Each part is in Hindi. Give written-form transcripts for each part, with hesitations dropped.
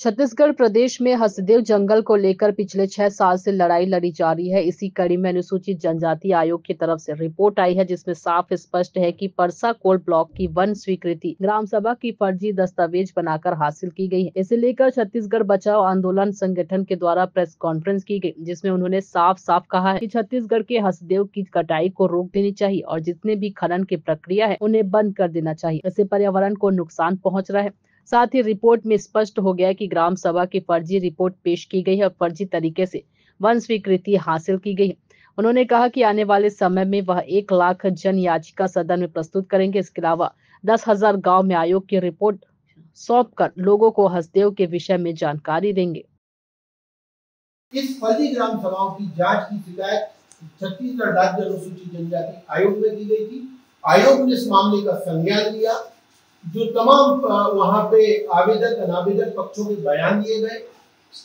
छत्तीसगढ़ प्रदेश में हसदेव जंगल को लेकर पिछले 6 साल से लड़ाई लड़ी जा रही है। इसी कड़ी में अनुसूचित जनजाति आयोग की तरफ से रिपोर्ट आई है, जिसमें साफ स्पष्ट है कि परसा कोल ब्लॉक की वन स्वीकृति ग्राम सभा की फर्जी दस्तावेज बनाकर हासिल की गई है। इसे लेकर छत्तीसगढ़ बचाओ आंदोलन संगठन के द्वारा प्रेस कॉन्फ्रेंस की गई, जिसमें उन्होंने साफ साफ कहा है कि छत्तीसगढ़ के हसदेव की कटाई को रोक देनी चाहिए और जितने भी खनन की प्रक्रिया है उन्हें बंद कर देना चाहिए। इससे पर्यावरण को नुकसान पहुँच रहा है। साथ ही रिपोर्ट में स्पष्ट हो गया कि ग्राम सभा की फर्जी रिपोर्ट पेश की गई है और फर्जी तरीके से वन स्वीकृति हासिल की गई है। उन्होंने कहा कि आने वाले समय में वह 1 लाख जन याचिका सदन में प्रस्तुत करेंगे। इसके अलावा 10,000 गांव में आयोग की रिपोर्ट सौंपकर लोगों को हसदेव के विषय में जानकारी देंगे। इस फर्जी ग्राम सभाओं की जांच की शिकायत छत्तीसगढ़ राज्य अनुसूचित जनजाति आयोग में की गई थी। आयोग ने इस मामले का संज्ञान लिया। जो तमाम वहां पे आवेदक अनावेदक पक्षों के बयान दिए गए,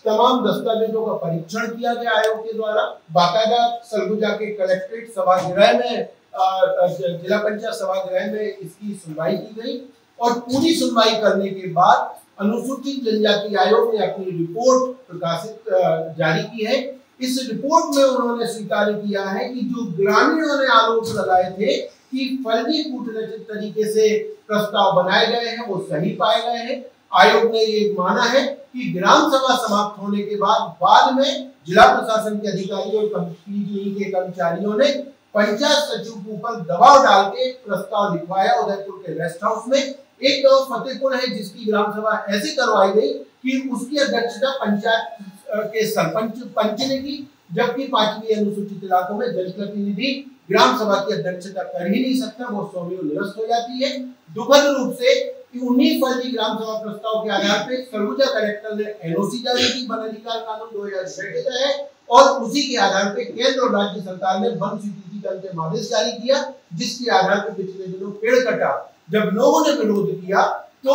तमाम दस्तावेजों का परीक्षण किया गया आयोग के द्वारा। बाकायदा सरगुजा के कलेक्ट्रेट सभागृह में, जिला पंचायत सभागृह में इसकी सुनवाई की गई और पूरी सुनवाई करने के बाद अनुसूचित जनजाति आयोग ने अपनी रिपोर्ट प्रकाशित जारी की है। इस रिपोर्ट में उन्होंने स्वीकार किया है कि जो ग्रामीणों ने आरोप लगाए थे कि फर्जी कूटनीतिक तरीके से प्रस्ताव बनाए गए हैं, वो सही पाए गए हैं। आयोग ने ये माना है कि ग्राम सभा समाप्त होने के बाद में जिला प्रशासन के अधिकारियों और कंपनी के कर्मचारियों ने पंचायत सचिव के ऊपर दबाव डाल के प्रस्ताव लिखवाया। उदयपुर के रेस्ट हाउस में एक गांव फतेहपुर है जिसकी ग्राम सभा ऐसे करवाई गई कि उसकी अध्यक्षता पंचायत के सरपंच पंच ने की, जबकि 5वीं अनुसूचित इलाकों में जनप्रतिनिधि ग्राम सभा की अध्यक्षता कर ही नहीं सकता, वो स्वयं निरस्त हो जाती है। दुखद रूप से उन्हीं फर्जी ग्राम सभा प्रस्ताव के आधार पर सरगुजा कलेक्टर ने एनओसी जारी की वन अधिकार कानून 2006 के तहत, और उसी के आधार पर केंद्र और राज्य सरकार ने वन स्वीकृति का अंतिम आदेश जारी किया, जिसके आधार पर पिछले दिनों पेड़ कटा। जब लोगों ने विरोध किया तो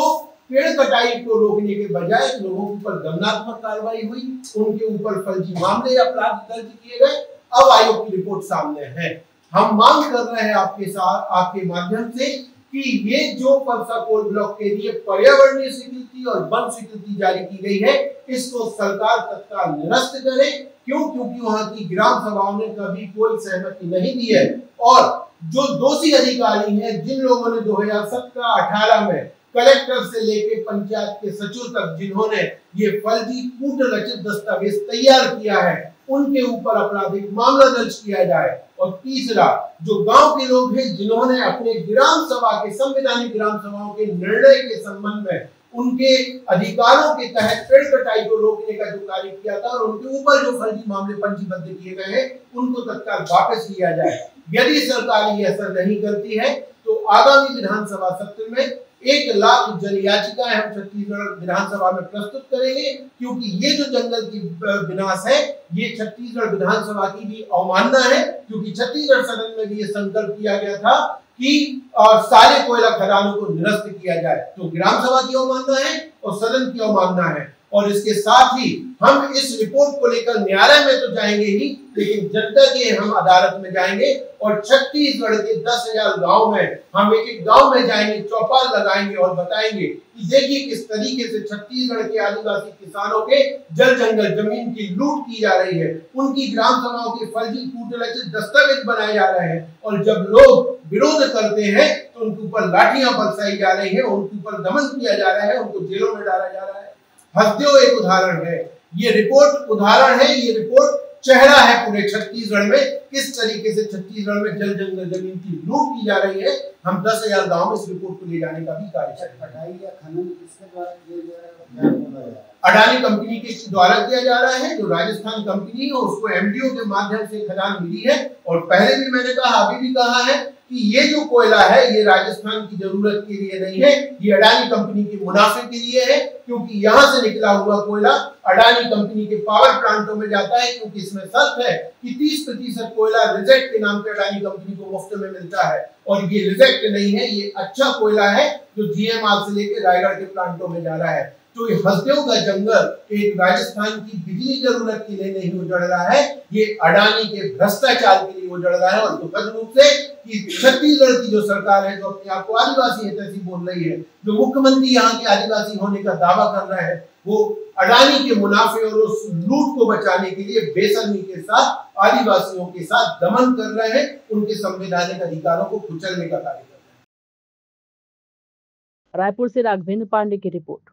पेड़ कटाई को रोकने के बजाय लोगों के ऊपर दंडात्मक कार्रवाई हुई, उनके ऊपर फर्जी मामले या अपराध दर्ज किए गए। अब आयोग की रिपोर्ट सामने है। हम मांग कर रहे हैं आपके माध्यम से कि ये जो परसा कोल ब्लॉक के लिए पर्यावरणीय स्वीकृति और वन स्वीकृति जारी की गई है, इसको सरकार तत्काल निरस्त करे। क्योंकि वहां की ग्राम सभाओं ने कभी कोई सहमति नहीं दी है और जो दोषी अधिकारी हैं, जिन लोगों ने 2017-18 में कलेक्टर से लेकर पंचायत के सचिव तक जिन्होंने ये फर्जी कूटरचित दस्तावेज तैयार किया है, उनके ऊपर आपराधिक मामला दर्ज किया जाए। और तीसरा, जो गांव के लोग हैं जिन्होंने अपने ग्राम सभा के संवैधानिक ग्राम सभाओं के निर्णय के संबंध में उनके अधिकारों के तहत पेड़ कटाई को रोकने का जो कार्य किया था और उनके ऊपर जो फर्जी मामले पंजीबद्ध किए गए हैं, उनको तत्काल वापस लिया जाए। यदि सरकार ये असर नहीं करती है तो आगामी विधानसभा सत्र में 1 लाख जन याचिकाएं हम छत्तीसगढ़ विधानसभा में प्रस्तुत करेंगे, क्योंकि ये जो जंगल की विनाश है, ये छत्तीसगढ़ विधानसभा की भी अवमानना है। क्योंकि छत्तीसगढ़ सदन में भी ये संकल्प किया गया था कि सारे कोयला खदानों को निरस्त किया जाए। तो ग्राम सभा की अवमानना है और सदन की अवमानना है। और इसके साथ ही हम इस रिपोर्ट को लेकर न्यायालय में तो जाएंगे ही, लेकिन जनता के हम अदालत में जाएंगे और छत्तीसगढ़ के 10,000 गांव में हम एक गांव में जाएंगे, चौपाल लगाएंगे और बताएंगे कि देखिए किस तरीके से छत्तीसगढ़ के आदिवासी किसानों के जल जंगल जमीन की लूट की जा रही है, उनकी ग्राम सभाओं के फर्जी कूटनीतिक दस्तावेज बनाए जा रहे हैं। और जब लोग विरोध करते हैं तो उनके ऊपर लाठियां बरसाई जा रही है, उनके ऊपर दमन किया जा रहा है, उनको जेलों में डाला जा रहा है। हसदेव एक उदाहरण है, ये रिपोर्ट उदाहरण है, ये रिपोर्ट चेहरा है पूरे छत्तीसगढ़ में किस तरीके से छत्तीसगढ़ में जल जंगल जमीन की लूट की जा रही है। हम 10,000 गांव में इस रिपोर्ट को ले जाने का भी कार्य अडानी कंपनी के द्वारा किया जा रहा है। जो राजस्थान कंपनी है उसको एमडीओ के माध्यम से खदान मिली है। और पहले भी मैंने कहा, अभी भी कहा है कि ये जो कोयला है ये राजस्थान की जरूरत के लिए नहीं है, ये अडानी कंपनी के मुनाफे के लिए है। क्योंकि यहाँ से निकला हुआ कोयला अडानी कंपनी के पावर प्लांटों में जाता है, क्योंकि इसमें शर्त है कि 30% कोयला रिजेक्ट के नाम पे अडानी कंपनी को मुफ्त में मिलता है। और ये रिजेक्ट नहीं है, ये अच्छा कोयला है जो जीएमआर से लेकर रायगढ़ के प्लांटों में जा रहा है। तो ये हसदेव का जंगल एक राजस्थान की बिजली जरूरत के लिए नहीं उजड़ रहा है, ये अडानी के भ्रष्टाचार के लिए उजड़ रहा है। और दुखद रूप से कि छत्तीसगढ़ की जो सरकार है, जो अपने आप को आदिवासी हितैषी बोल रही है, जो मुख्यमंत्री यहाँ के आदिवासी होने का दावा कर रहा है, वो अडानी के मुनाफे और उस लूट को बचाने के लिए बेशर्मी के साथ आदिवासियों के साथ दमन कर रहे हैं, उनके संवैधानिक अधिकारों को कुचलने का कार्य कर रहे हैं। रायपुर से राघवेंद्र पांडे की रिपोर्ट।